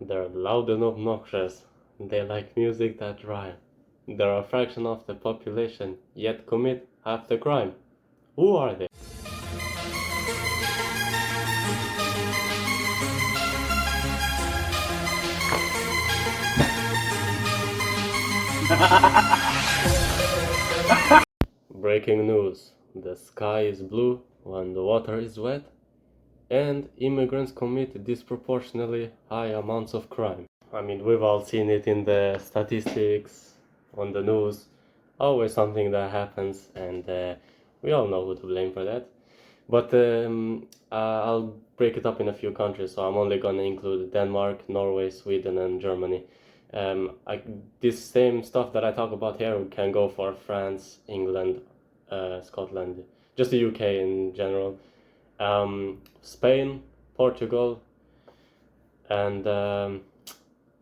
They're loud and obnoxious. They like music that rhyme. They're a fraction of the population, yet commit half the crime. Who are they? Breaking news. The sky is blue when the water is wet, and immigrants commit disproportionately high amounts of crime. I mean, we've all seen it in the statistics, on the news, always something that happens, and we all know who to blame for that. But I'll break it up in a few countries, so I'm only gonna include Denmark, Norway, Sweden, and Germany. This same stuff that I talk about here can go for France, England, Scotland, just the UK in general, Spain, Portugal, and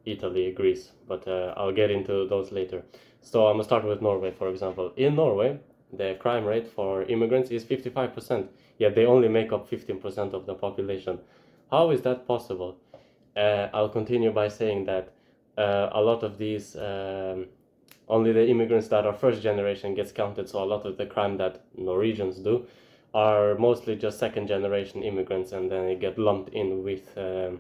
Italy, Greece, but I'll get into those later. So I'm gonna start with Norway, for example. In Norway, the crime rate for immigrants is 55%, yet they only make up 15% of the population. How is that possible? I'll continue by saying that a lot of these, only the immigrants that are first generation gets counted, so a lot of the crime that Norwegians do are mostly just second generation immigrants, and then they get lumped in with the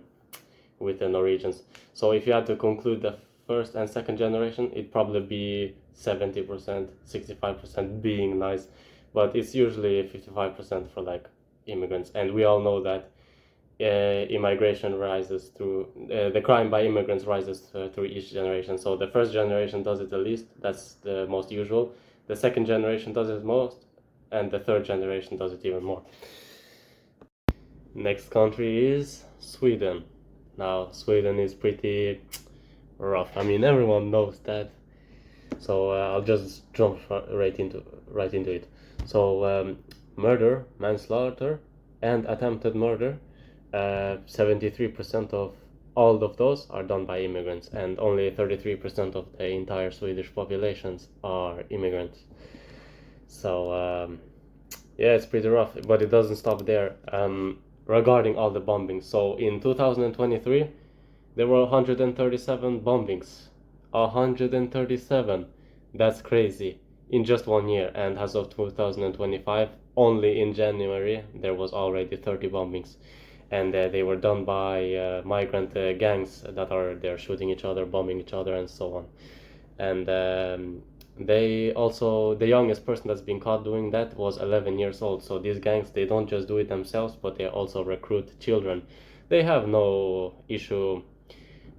Norwegians. So if you had to conclude the first and second generation, it'd probably be 70%, 65% being nice, but it's usually 55% for like immigrants. And we all know that immigration rises through the crime by immigrants rises through each generation. So the first generation does it the least, that's the most usual. The second generation does it most, and the third generation does it even more. Next country is Sweden. Now, Sweden is pretty rough. I mean, everyone knows that. So I'll just jump right into it. So murder, manslaughter, and attempted murder. 73% of all of those are done by immigrants, and only 33% of the entire Swedish populations are immigrants. So yeah, it's pretty rough, but it doesn't stop there. Regarding all the bombings, so in 2023 there were 137 bombings. 137. That's crazy, in just 1 year. And as of 2025, only in January there was already 30 bombings, and they were done by migrant gangs that are there shooting each other, bombing each other, and so on. And they also, the youngest person that's been caught doing that was 11 years old. So these gangs, they don't just do it themselves, but they also recruit children. They have no issue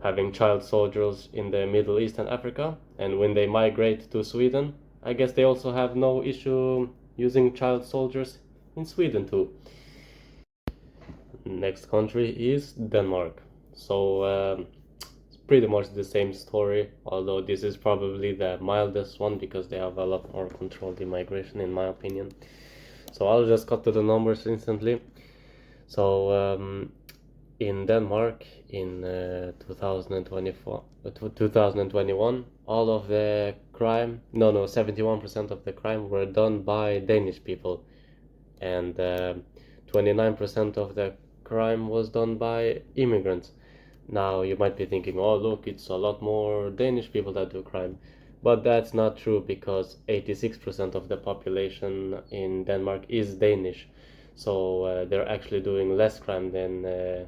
having child soldiers in the Middle East and Africa, and when they migrate to Sweden, I guess they also have no issue using child soldiers in Sweden too. Next country is Denmark. So pretty much the same story, although this is probably the mildest one because they have a lot more controlled immigration, in my opinion. So I'll just cut to the numbers instantly. So in Denmark in 2021, all of the crime, 71% of the crime were done by Danish people, and 29% of the crime was done by immigrants. Now you might be thinking, oh look, it's a lot more Danish people that do crime. But that's not true, because 86% of the population in Denmark is Danish. So they're actually doing less crime than they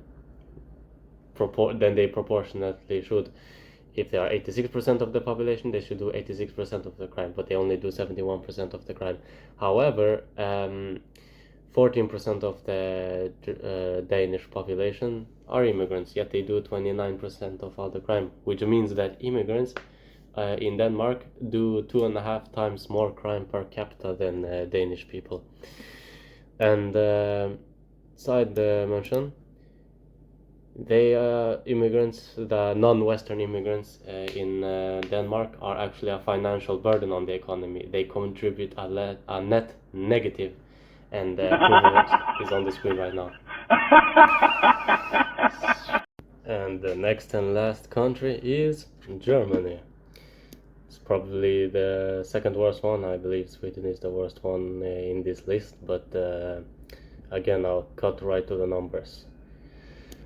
proportionately should. If they are 86% of the population, they should do 86% of the crime, but they only do 71% of the crime. However, 14% of the Danish population are immigrants, yet they do 29% of all the crime, which means that immigrants in Denmark do 2.5 times more crime per capita than Danish people. And side mention, they immigrants, the non-Western immigrants in Denmark are actually a financial burden on the economy. They contribute a net negative, and proof is on the screen right now. And the next and last country is Germany. It's probably the second worst one. I believe Sweden is the worst one in this list, but again, I'll cut right to the numbers.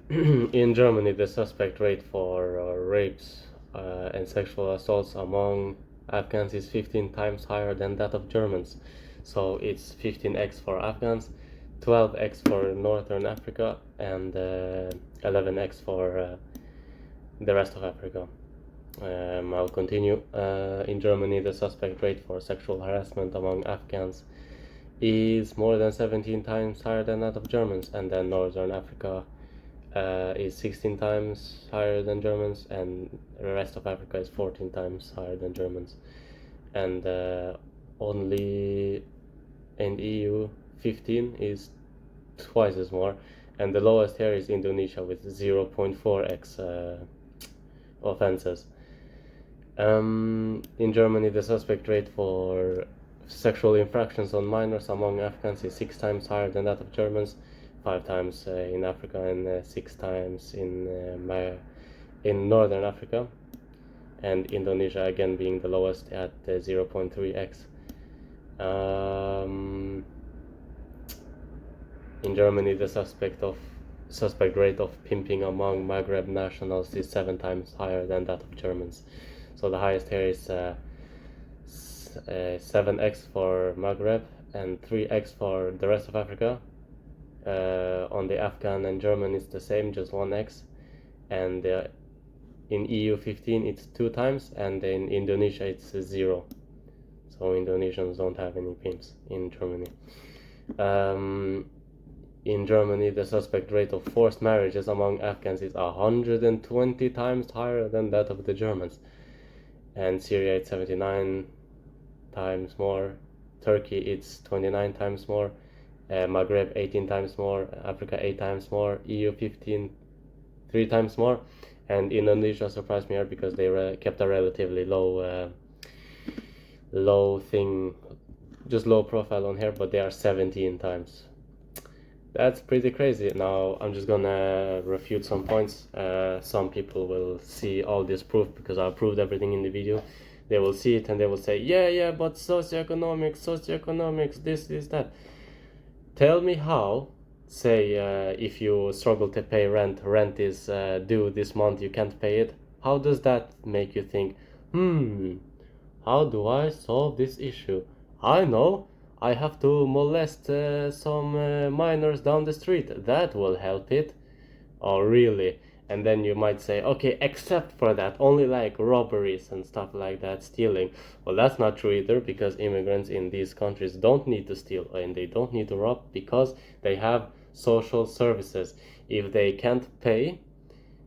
In Germany, the suspect rate for rapes and sexual assaults among Afghans is 15 times higher than that of Germans. So it's 15x for Afghans, 12x for Northern Africa, and 11x for the rest of Africa. I'll continue. In Germany, the suspect rate for sexual harassment among Afghans is more than 17 times higher than that of Germans, and then Northern Africa is 16 times higher than Germans, and the rest of Africa is 14 times higher than Germans. And only in EU 15 is twice as more, and the lowest here is Indonesia with 0.4x offenses. In Germany, the suspect rate for sexual infractions on minors among Afghans is 6 times higher than that of Germans, 5 times in Africa, and 6 times in Northern Africa, and Indonesia again being the lowest at 0.3x. In Germany, the suspect rate of pimping among Maghreb nationals is 7 times higher than that of Germans. So the highest here is 7x for Maghreb and 3x for the rest of Africa. On the Afghan and German, it's the same, just 1x. And in EU 15, it's 2 times, and in Indonesia, it's 0. So Indonesians don't have any pimps in Germany. In Germany, the suspect rate of forced marriages among Afghans is 120 times higher than that of the Germans. And Syria, it's 79 times more. Turkey, it's 29 times more. Maghreb, 18 times more. Africa, 8 times more. EU 15, 3 times more. And Indonesia surprised me here because they kept a relatively low profile on here, but they are 17 times. That's pretty crazy. Now I'm just gonna refute some points. Some people will see all this proof because I proved everything in the video. They will see it and they will say, yeah, but socioeconomics, this, that. Tell me how, say if you struggle to pay rent is due this month, you can't pay it. How does that make you think, how do I solve this issue? I know, I have to molest some minors down the street. That will help it. Oh, really? And then you might say, okay, except for that, only like robberies and stuff like that, stealing. Well, that's not true either, because immigrants in these countries don't need to steal and they don't need to rob because they have social services. If they can't pay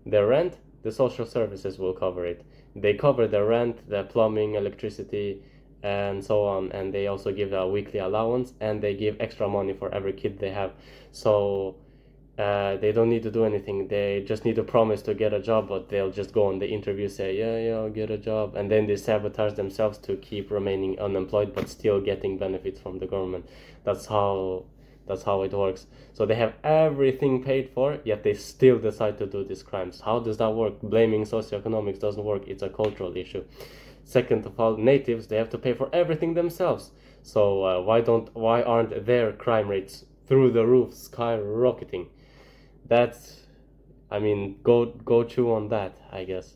their rent, the social services will cover it. They cover the rent, the plumbing, electricity, and so on, and they also give a weekly allowance, and they give extra money for every kid they have. So they don't need to do anything. They just need to promise to get a job, but they'll just go on the interview, say, yeah, I'll get a job, and then they sabotage themselves to keep remaining unemployed but still getting benefits from the government. That's how it works. So they have everything paid for, yet they still decide to do these crimes. How does that work? Blaming socioeconomics doesn't work. It's a cultural issue. Second of all, natives, they have to pay for everything themselves. So why aren't their crime rates through the roof, skyrocketing? That's, I mean, go chew on that, I guess.